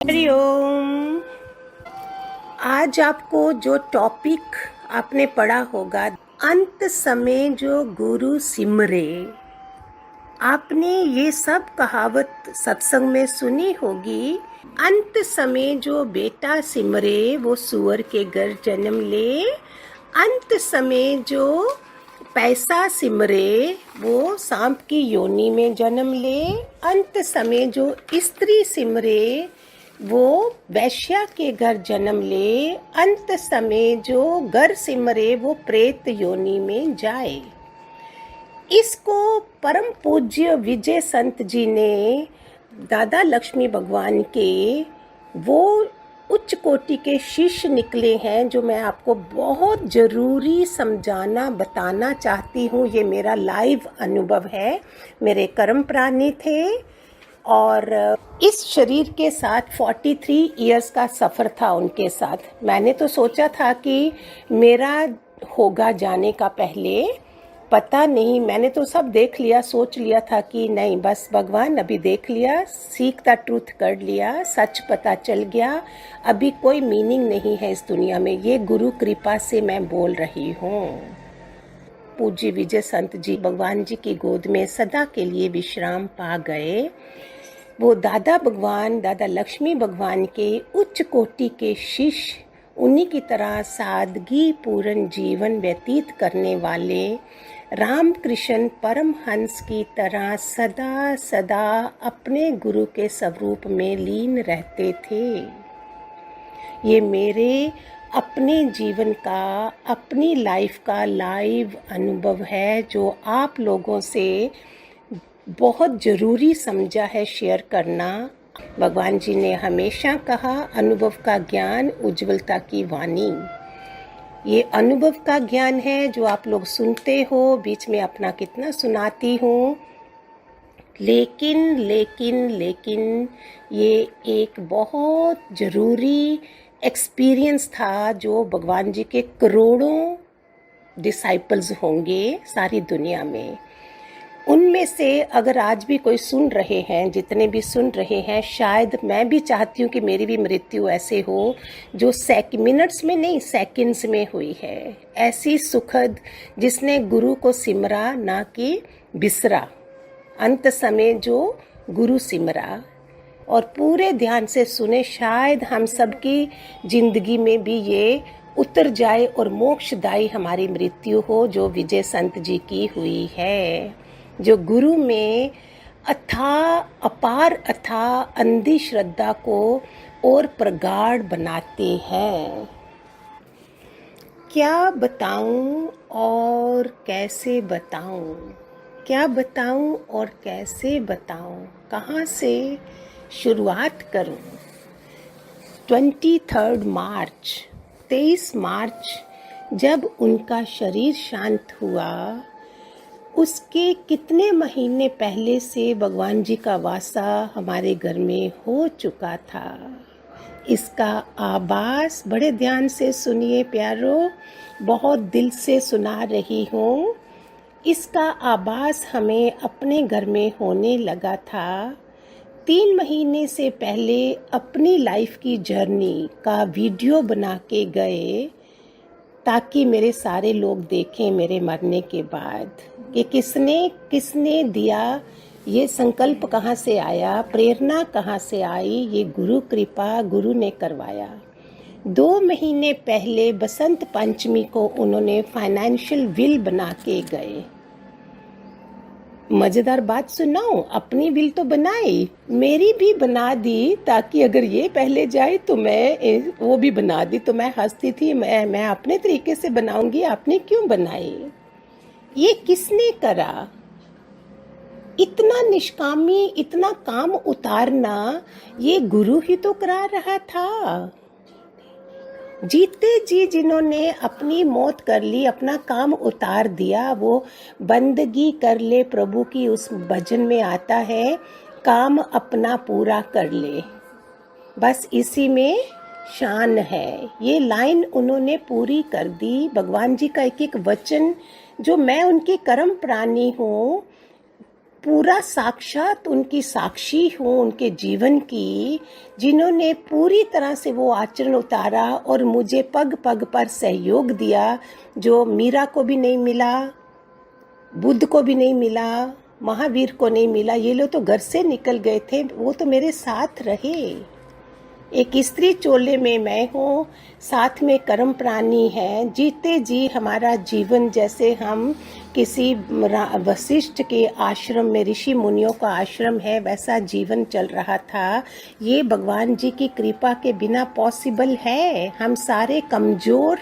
हरिओम। आज आपको जो टॉपिक आपने पढ़ा होगा, अंत समय जो गुरु सिमरे। आपने ये सब कहावत सत्संग में सुनी होगी। अंत समय जो बेटा सिमरे वो सुअर के घर जन्म ले। अंत समय जो पैसा सिमरे वो सांप की योनि में जन्म ले। अंत समय जो स्त्री सिमरे वो वैश्या के घर जन्म ले। अंत समय जो घर सिमरे वो प्रेत योनि में जाए। इसको परम पूज्य विजय संत जी ने दादा लक्ष्मी भगवान के वो उच्च कोटि के शिष्य निकले हैं, जो मैं आपको बहुत जरूरी समझाना बताना चाहती हूँ। ये मेरा लाइव अनुभव है। मेरे कर्म प्राणी थे और इस शरीर के साथ 43 इयर्स का सफ़र था उनके साथ। मैंने तो सोचा था कि मेरा होगा जाने का पहले, पता नहीं। मैंने तो सब देख लिया, सोच लिया था कि नहीं बस भगवान अभी देख लिया, सीख द ट्रूथ कर लिया, सच पता चल गया, अभी कोई मीनिंग नहीं है इस दुनिया में। ये गुरु कृपा से मैं बोल रही हूँ। पूज्य विजय संत जी भगवान जी की गोद में सदा के लिए विश्राम पा गए। वो दादा भगवान, दादा लक्ष्मी भगवान के उच्च कोटि के शिष्य, उन्हीं की तरह सादगी पूर्ण जीवन व्यतीत करने वाले रामकृष्ण परमहंस की तरह सदा सदा अपने गुरु के स्वरूप में लीन रहते थे। ये मेरे अपने जीवन का, अपनी लाइफ का लाइव अनुभव है, जो आप लोगों से बहुत ज़रूरी समझा है शेयर करना। भगवान जी ने हमेशा कहा, अनुभव का ज्ञान उज्ज्वलता की वाणी। ये अनुभव का ज्ञान है जो आप लोग सुनते हो। बीच में अपना कितना सुनाती हूँ, लेकिन लेकिन लेकिन ये एक बहुत ज़रूरी एक्सपीरियंस था जो भगवान जी के करोड़ों डिसाइपल्स होंगे सारी दुनिया में। उनमें से अगर आज भी कोई सुन रहे हैं, जितने भी सुन रहे हैं, शायद मैं भी चाहती हूँ कि मेरी भी मृत्यु ऐसे हो जो मिनट्स में नहीं सेकंड्स में हुई है। ऐसी सुखद, जिसने गुरु को सिमरा ना कि बिसरा। अंत समय जो गुरु सिमरा और पूरे ध्यान से सुने, शायद हम सबकी जिंदगी में भी ये उतर जाए और मोक्षदायी हमारी मृत्यु हो, जो विजय संत जी की हुई है, जो गुरु में अपार अंधी श्रद्धा को और प्रगाढ़ बनाते हैं। क्या बताऊं और कैसे बताऊं, क्या बताऊं और कैसे बताऊं, कहाँ से शुरुआत करूं। 23 मार्च जब उनका शरीर शांत हुआ, उसके कितने महीने पहले से भगवान जी का वासा हमारे घर में हो चुका था। इसका आभास बड़े ध्यान से सुनिए प्यारो, बहुत दिल से सुना रही हूँ। इसका आभास हमें अपने घर में होने लगा था 3 महीने से पहले। अपनी लाइफ की जर्नी का वीडियो बना के गए ताकि मेरे सारे लोग देखें मेरे मरने के बाद कि किसने दिया, ये संकल्प कहाँ से आया, प्रेरणा कहाँ से आई। ये गुरु कृपा, गुरु ने करवाया। 2 महीने पहले बसंत पंचमी को उन्होंने फाइनेंशियल विल बना के गए। मजेदार बात सुनाऊं, अपनी विल तो बनाई, मेरी भी बना दी, ताकि अगर ये पहले जाए तो मैं वो भी बना दी। तो मैं हंसती थी, मैं अपने तरीके से बनाऊंगी, आपने क्यों बनाई। ये किसने करा, इतना निष्कामी, इतना काम उतारना, ये गुरु ही तो करा रहा था। जीते जी जिन्होंने अपनी मौत कर ली, अपना काम उतार दिया, वो बंदगी कर ले प्रभु की, उस भजन में आता है, काम अपना पूरा कर ले, बस इसी में शान है। ये लाइन उन्होंने पूरी कर दी। भगवान जी का एक एक वचन, जो मैं उनकी कर्म प्राणी हूँ, पूरा साक्षात उनकी साक्षी हूँ उनके जीवन की, जिन्होंने पूरी तरह से वो आचरण उतारा और मुझे पग पग पर सहयोग दिया, जो मीरा को भी नहीं मिला, बुद्ध को भी नहीं मिला, महावीर को नहीं मिला। ये लोग तो घर से निकल गए थे, वो तो मेरे साथ रहे। एक स्त्री चोले में मैं हूँ, साथ में कर्म प्राणी है। जीते जी हमारा जीवन जैसे हम किसी वशिष्ठ के आश्रम में, ऋषि मुनियों का आश्रम है, वैसा जीवन चल रहा था। ये भगवान जी की कृपा के बिना पॉसिबल है। हम सारे कमजोर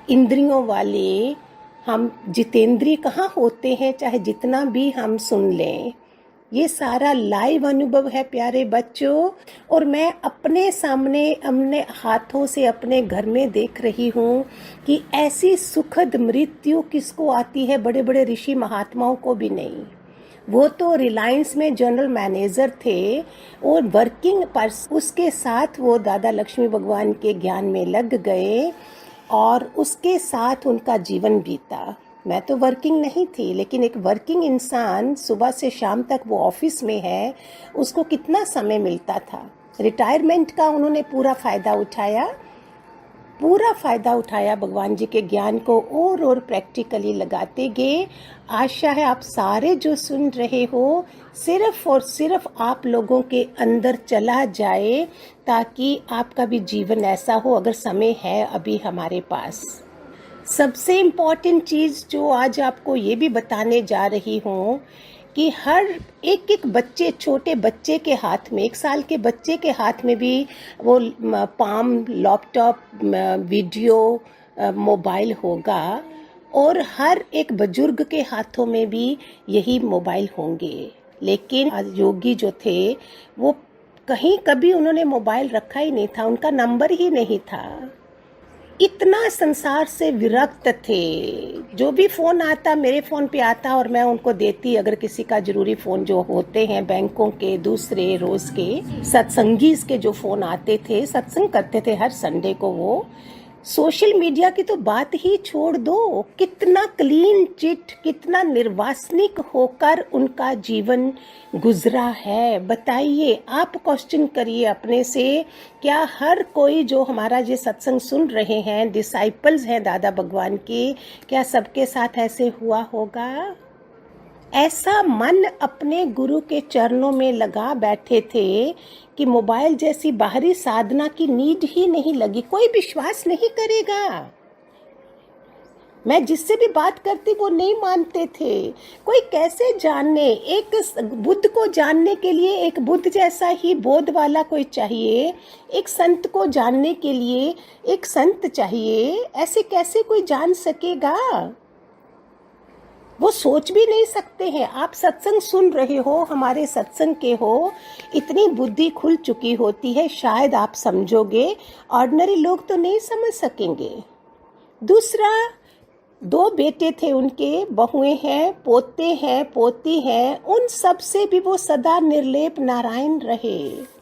इंद्रियों वाले, हम जितेंद्रिय कहाँ होते हैं, चाहे जितना भी हम सुन लें। ये सारा लाइव अनुभव है प्यारे बच्चों, और मैं अपने सामने अपने हाथों से अपने घर में देख रही हूँ कि ऐसी सुखद मृत्यु किसको आती है। बड़े बड़े ऋषि महात्माओं को भी नहीं। वो तो रिलायंस में जनरल मैनेजर थे और वर्किंग पर्स, उसके साथ वो दादा लक्ष्मी भगवान के ज्ञान में लग गए और उसके साथ उनका जीवन बीता। मैं तो वर्किंग नहीं थी, लेकिन एक वर्किंग इंसान सुबह से शाम तक वो ऑफिस में है, उसको कितना समय मिलता था। रिटायरमेंट का उन्होंने पूरा फ़ायदा उठाया भगवान जी के ज्ञान को और प्रैक्टिकली लगाते गए। आशा है आप सारे जो सुन रहे हो, सिर्फ और सिर्फ आप लोगों के अंदर चला जाए, ताकि आपका भी जीवन ऐसा हो, अगर समय है अभी हमारे पास। सबसे इम्पॉर्टेंट चीज़ जो आज आपको ये भी बताने जा रही हूँ कि हर एक बच्चे, छोटे बच्चे के हाथ में, 1 साल के बच्चे के हाथ में भी वो पाम लैपटॉप, वीडियो, मोबाइल होगा, और हर एक बुजुर्ग के हाथों में भी यही मोबाइल होंगे। लेकिन योगी जो थे वो कहीं कभी उन्होंने मोबाइल रखा ही नहीं था, उनका नंबर ही नहीं था। इतना संसार से विरक्त थे। जो भी फोन आता मेरे फोन पे आता और मैं उनको देती। अगर किसी का जरूरी फोन जो होते हैं बैंकों के, दूसरे रोज के सत्संगी के जो फोन आते थे, सत्संग करते थे हर संडे को वो। सोशल मीडिया की तो बात ही छोड़ दो, कितना क्लीन चिट, कितना निर्वासनिक होकर उनका जीवन गुजरा है। बताइए, आप क्वेश्चन करिए अपने से, क्या हर कोई जो हमारा ये सत्संग सुन रहे हैं, डिसाइपल्स हैं दादा भगवान के, क्या सबके साथ ऐसे हुआ होगा? ऐसा मन अपने गुरु के चरणों में लगा बैठे थे कि मोबाइल जैसी बाहरी साधना की नीड ही नहीं लगी। कोई विश्वास नहीं करेगा। मैं जिससे भी बात करती वो नहीं मानते थे। कोई कैसे जानने, एक बुद्ध को जानने के लिए एक बुद्ध जैसा ही बोध वाला कोई चाहिए, एक संत को जानने के लिए एक संत चाहिए। ऐसे कैसे कोई जान सकेगा? वो सोच भी नहीं सकते हैं। आप सत्संग सुन रहे हो, हमारे सत्संग के हो, इतनी बुद्धि खुल चुकी होती है, शायद आप समझोगे। ऑर्डिनरी लोग तो नहीं समझ सकेंगे। दूसरा, 2 बेटे थे उनके, बहुएं हैं, पोते हैं, पोती हैं, उन सब से भी वो सदा निर्लेप नारायण रहे।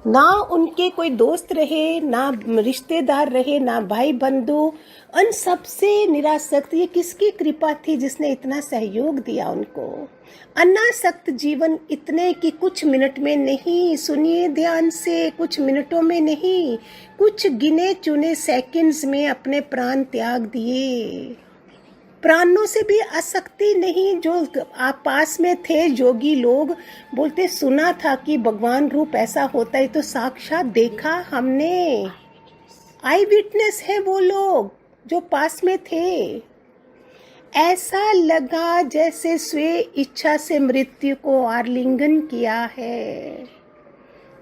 ना उनके कोई दोस्त रहे, ना रिश्तेदार रहे, ना भाई बंधु, उन सब से निरासक्त। ये किसकी कृपा थी जिसने इतना सहयोग दिया उनको? अनासक्त जीवन, इतने कि कुछ मिनट में नहीं, सुनिए ध्यान से, कुछ मिनटों में नहीं, कुछ गिने चुने सेकंड्स में अपने प्राण त्याग दिए। प्राणों से भी आसक्ति नहीं। जो आप पास में थे योगी लोग बोलते, सुना था कि भगवान रूप ऐसा होता है, तो साक्षात देखा हमने। आई विटनेस है वो लोग जो पास में थे। ऐसा लगा जैसे स्वे इच्छा से मृत्यु को आलिंगन किया है।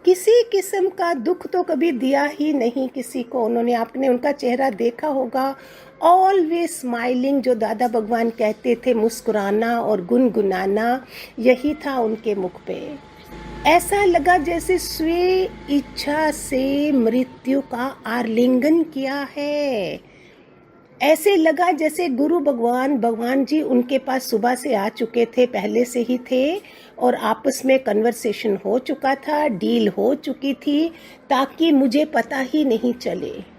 किसी किस्म का दुख तो कभी दिया ही नहीं किसी को उन्होंने। आपने उनका चेहरा देखा होगा, ऑलवेज स्माइलिंग, जो दादा भगवान कहते थे, मुस्कुराना और गुनगुनाना, यही था उनके मुख पे। ऐसा लगा जैसे स्वे इच्छा से मृत्यु का आलिंगन किया है। ऐसे लगा जैसे गुरु भगवान जी उनके पास सुबह से आ चुके थे, पहले से ही थे, और आपस में कन्वर्सेशन हो चुका था, डील हो चुकी थी, ताकि मुझे पता ही नहीं चले।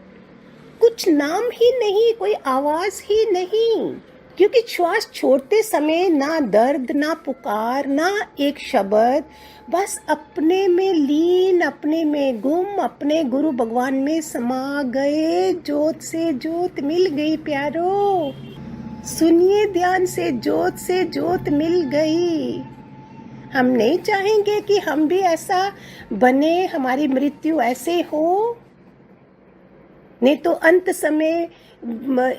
कुछ नाम ही नहीं, कोई आवाज ही नहीं। क्योंकि श्वास छोड़ते समय ना दर्द, ना पुकार, ना एक शब्द, बस अपने में लीन, अपने में गुम, अपने गुरु भगवान में समा गए। ज्योत से ज्योत मिल गई प्यारो, सुनिए ध्यान से ज्योत मिल गई। हम नहीं चाहेंगे कि हम भी ऐसा बने, हमारी मृत्यु ऐसे हो। नहीं तो अंत समय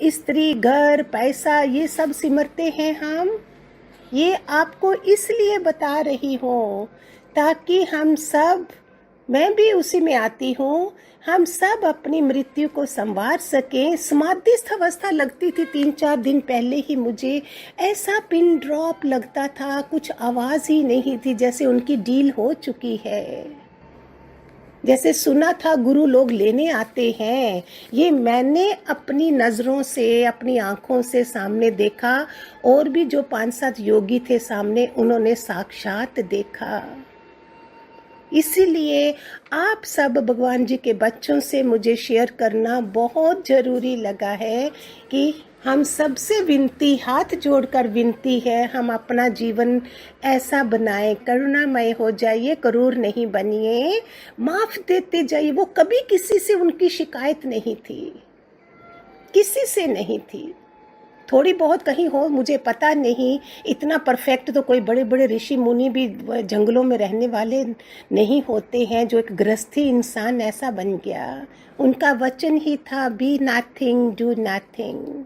स्त्री, घर, पैसा ये सब सिमरते हैं हम। ये आपको इसलिए बता रही हूँ ताकि हम सब, मैं भी उसी में आती हूँ, हम सब अपनी मृत्यु को संवार सकें। समाधिस्थ अवस्था लगती थी 3-4 दिन पहले ही मुझे, ऐसा पिन ड्रॉप लगता था, कुछ आवाज़ ही नहीं थी, जैसे उनकी डील हो चुकी है। जैसे सुना था गुरु लोग लेने आते हैं, ये मैंने अपनी नज़रों से, अपनी आँखों से सामने देखा। और भी जो 5-7 योगी थे सामने, उन्होंने साक्षात देखा। इसीलिए आप सब भगवान जी के बच्चों से मुझे शेयर करना बहुत ज़रूरी लगा है कि हम सबसे विनती, हाथ जोड़कर विनती है, हम अपना जीवन ऐसा बनाएं, करुणामय हो जाइए, क्रूर नहीं बनिए, माफ़ देते जाइए। वो कभी किसी से उनकी शिकायत नहीं थी, किसी से नहीं थी। थोड़ी बहुत कहीं हो, मुझे पता नहीं, इतना परफेक्ट तो कोई बड़े बड़े ऋषि मुनि भी जंगलों में रहने वाले नहीं होते हैं। जो एक गृहस्थी इंसान ऐसा बन गया, उनका वचन ही था, बी नथिंग डू नथिंग।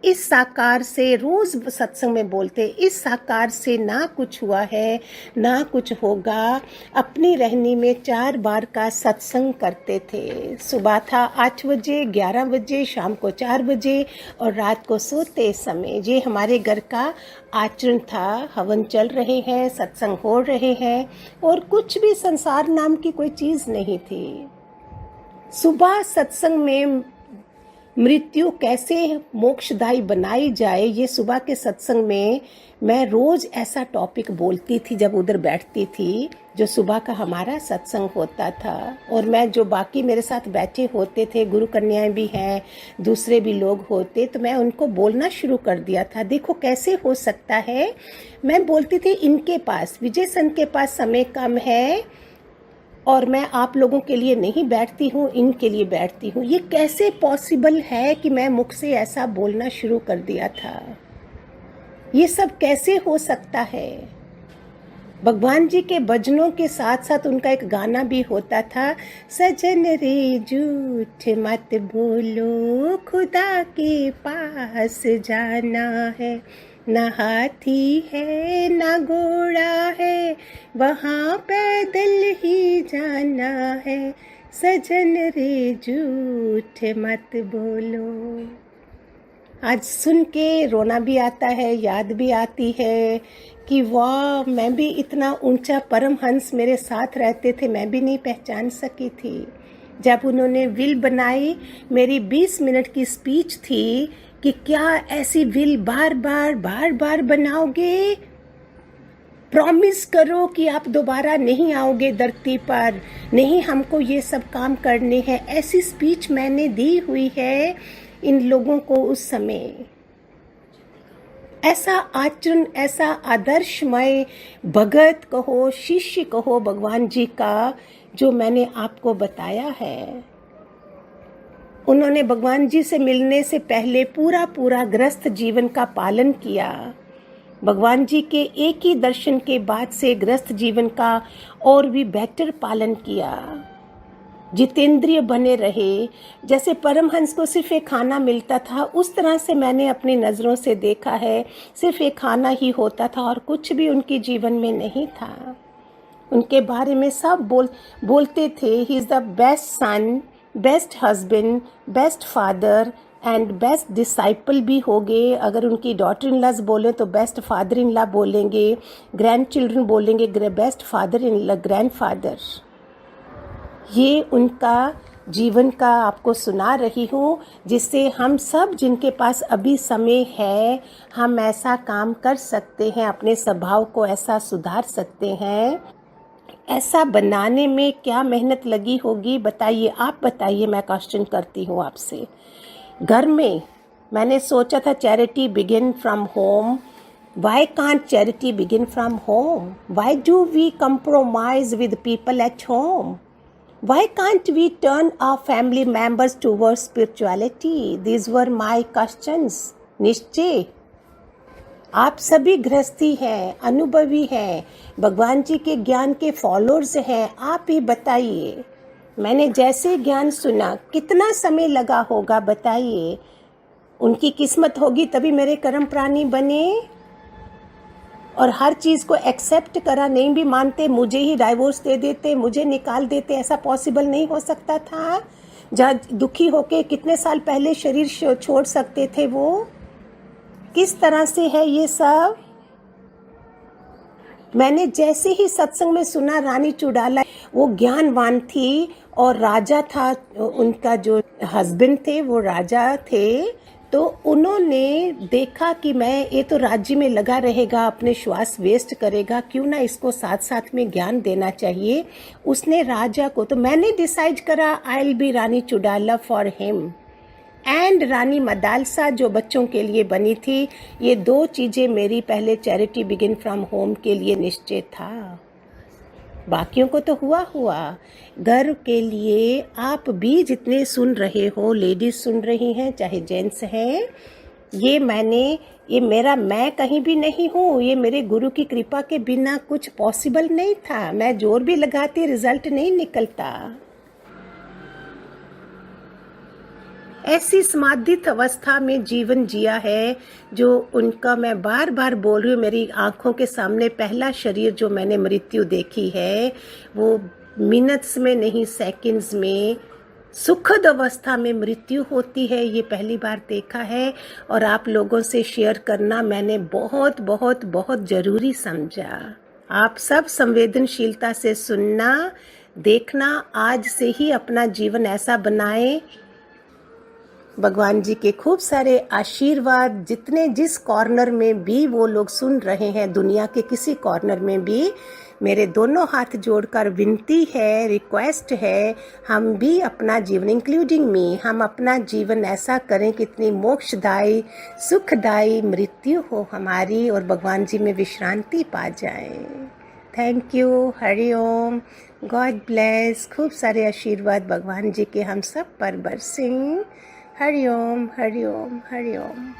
इस साकार से, रोज सत्संग में बोलते, इस साकार से ना कुछ हुआ है ना कुछ होगा। अपनी रहनी में 4 बार का सत्संग करते थे। सुबह था 8 बजे, 11 बजे, शाम को 4 बजे और रात को सोते समय। ये हमारे घर का आचरण था। हवन चल रहे हैं, सत्संग हो रहे हैं और कुछ भी संसार नाम की कोई चीज़ नहीं थी। सुबह सत्संग में मृत्यु कैसे मोक्षदायी बनाई जाए, ये सुबह के सत्संग में मैं रोज ऐसा टॉपिक बोलती थी जब उधर बैठती थी, जो सुबह का हमारा सत्संग होता था। और मैं, जो बाकी मेरे साथ बैठे होते थे, गुरु कन्याएं भी हैं, दूसरे भी लोग होते, तो मैं उनको बोलना शुरू कर दिया था। देखो कैसे हो सकता है, मैं बोलती थी इनके पास, विजय संत के पास समय कम है और मैं आप लोगों के लिए नहीं बैठती हूँ, इनके लिए बैठती हूँ। ये कैसे पॉसिबल है कि मैं मुख से ऐसा बोलना शुरू कर दिया था? ये सब कैसे हो सकता है? भगवान जी के भजनों के साथ साथ उनका एक गाना भी होता था, सजन रे झूठ मत बोलो, खुदा के पास जाना है, ना हाथी है ना घोड़ा है, वहाँ पैदल ही जाना है, सजन रे झूठ मत बोलो। आज सुन के रोना भी आता है, याद भी आती है कि वाह, मैं भी इतना ऊंचा परमहंस मेरे साथ रहते थे, मैं भी नहीं पहचान सकी थी। जब उन्होंने विल बनाई, मेरी 20 मिनट की स्पीच थी कि क्या ऐसी विल बार बार बनाओगे? प्रॉमिस करो कि आप दोबारा नहीं आओगे धरती पर, नहीं हमको ये सब काम करने हैं। ऐसी स्पीच मैंने दी हुई है इन लोगों को उस समय। ऐसा आचरण, ऐसा आदर्शमय भगत कहो, शिष्य कहो भगवान जी का, जो मैंने आपको बताया है। उन्होंने भगवान जी से मिलने से पहले पूरा गृहस्थ जीवन का पालन किया। भगवान जी के एक ही दर्शन के बाद से गृहस्थ जीवन का और भी बेहतर पालन किया। जितेंद्रिय बने रहे। जैसे परमहंस को सिर्फ एक खाना मिलता था, उस तरह से मैंने अपनी नज़रों से देखा है, सिर्फ एक खाना ही होता था और कुछ भी उनके जीवन में नहीं था। उनके बारे में सब बोलते थे, he is the best sun, best husband, best father and best disciple भी हो गए। अगर उनकी डॉटर इन लॉज बोले तो बेस्ट फादर इन लॉ बोलेंगे, ग्रैंड चिल्ड्रन बोलेंगे best father in law, grand father. ये उनका जीवन का आपको सुना रही हूँ, जिससे हम सब जिनके पास अभी समय है, हम ऐसा काम कर सकते हैं, अपने स्वभाव को ऐसा सुधार सकते हैं। ऐसा बनाने में क्या मेहनत लगी होगी बताइए, आप बताइए। मैं क्वेश्चन करती हूँ आपसे। घर में मैंने सोचा था charity begin from home. Why can't charity begin from home? Why do we compromise with people at home? Why can't we turn our family members towards spirituality? These were my questions. निश्चय आप सभी गृहस्थी हैं, अनुभवी हैं, भगवान जी के ज्ञान के फॉलोअर्स हैं. आप ही बताइए, मैंने जैसे ज्ञान सुना कितना समय लगा होगा बताइए. उनकी किस्मत होगी तभी मेरे कर्म प्राणी बने. और हर चीज़ को एक्सेप्ट करा, नहीं भी मानते मुझे ही डाइवोर्स दे देते, मुझे निकाल देते. ऐसा पॉसिबल नहीं हो सकता था. जहाँ दुखी होके कितने साल पहले शरीर छोड़ सकते थे वो. किस तरह से है ये सब. मैंने जैसे ही सत्संग में सुना रानी चुड़ाला वो ज्ञानवान थी और राजा था, उनका जो हस्बैंड थे वो राजा थे. तो उन्होंने देखा कि मैं ये तो राज्य में लगा रहेगा, अपने श्वास वेस्ट करेगा, क्यों ना इसको साथ साथ में ज्ञान देना चाहिए. उसने राजा को, तो मैंने डिसाइड करा I will be Rani Chudala for him and Rani Madalasa जो बच्चों के लिए बनी थी. ये दो चीज़ें मेरी पहले चैरिटी बिगिन फ्रॉम होम के लिए निश्चय था. बाकियों को तो हुआ. घर के लिए आप भी जितने सुन रहे हो, लेडीज सुन रही हैं चाहे जेंट्स हैं, ये मेरा मैं कहीं भी नहीं हूँ. ये मेरे गुरु की कृपा के बिना कुछ पॉसिबल नहीं था. मैं जोर भी लगाती रिजल्ट नहीं निकलता. ऐसी समाधित अवस्था में जीवन जिया है जो उनका, मैं बार बार बोल रही हूँ, मेरी आंखों के सामने पहला शरीर जो मैंने मृत्यु देखी है वो मिनट्स में नहीं सेकंड्स में सुखद अवस्था में मृत्यु होती है. ये पहली बार देखा है और आप लोगों से शेयर करना मैंने बहुत बहुत बहुत ज़रूरी समझा. आप सब संवेदनशीलता से सुनना, देखना. आज से ही अपना जीवन ऐसा बनाएं. भगवान जी के खूब सारे आशीर्वाद, जितने जिस कॉर्नर में भी वो लोग सुन रहे हैं, दुनिया के किसी कॉर्नर में भी, मेरे दोनों हाथ जोड़कर विनती है, रिक्वेस्ट है, हम भी अपना जीवन, इंक्लूडिंग मी, हम अपना जीवन ऐसा करें कि इतनी मोक्षदायी सुखदायी मृत्यु हो हमारी और भगवान जी में विश्रांति पा जाएं. Thank you. Hari Om. God bless. खूब सारे आशीर्वाद भगवान जी के हम सब पर बरसें. हरि ओम. हरि ओम. हरि ओम.